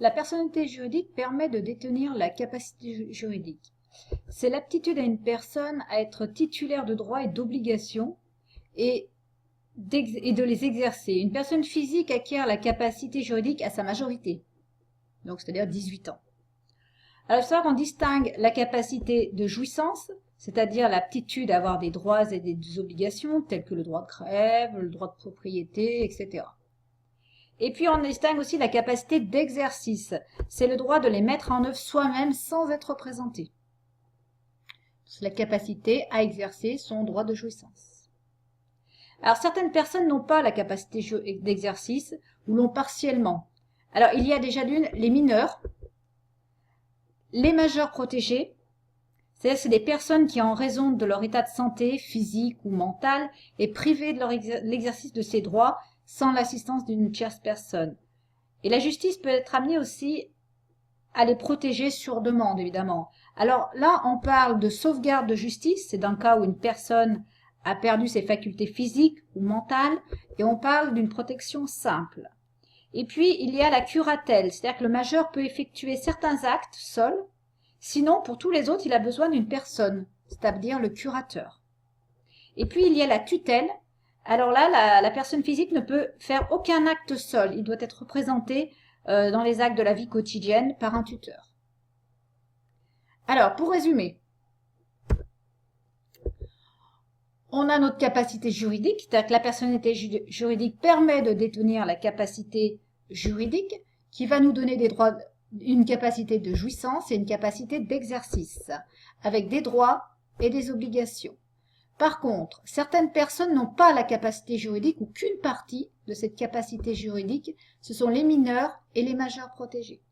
La personnalité juridique permet de détenir la capacité juridique. C'est l'aptitude à une personne à être titulaire de droits et d'obligations et de les exercer. Une personne physique acquiert la capacité juridique à sa majorité, donc c'est-à-dire 18 ans. Alors, il faut qu'on distingue la capacité de jouissance, c'est-à-dire l'aptitude à avoir des droits et des obligations, tels que le droit de grève, le droit de propriété, etc. Et puis, on distingue aussi la capacité d'exercice. C'est le droit de les mettre en œuvre soi-même sans être représenté. C'est la capacité à exercer son droit de jouissance. Alors, certaines personnes n'ont pas la capacité d'exercice ou l'ont partiellement. Alors, il y a déjà les mineurs, les majeurs protégés, c'est-à-dire c'est des personnes qui, en raison de leur état de santé physique ou mental, est privées de l'exercice de ces droits sans l'assistance d'une tierce personne. Et la justice peut être amenée aussi à les protéger sur demande, évidemment. Alors là, on parle de sauvegarde de justice, c'est dans le cas où une personne a perdu ses facultés physiques ou mentales, et on parle d'une protection simple. Et puis, il y a la curatelle, c'est-à-dire que le majeur peut effectuer certains actes seul, sinon, pour tous les autres, il a besoin d'une personne, c'est-à-dire le curateur. Et puis, il y a la tutelle. Alors là, la personne physique ne peut faire aucun acte seul. Il doit être représenté dans les actes de la vie quotidienne par un tuteur. Alors, pour résumer, on a notre capacité juridique, c'est-à-dire que la personnalité juridique permet de détenir la capacité juridique qui va nous donner des droits, une capacité de jouissance et une capacité d'exercice, avec des droits et des obligations. Par contre, certaines personnes n'ont pas la capacité juridique ou qu'une partie de cette capacité juridique, ce sont les mineurs et les majeurs protégés.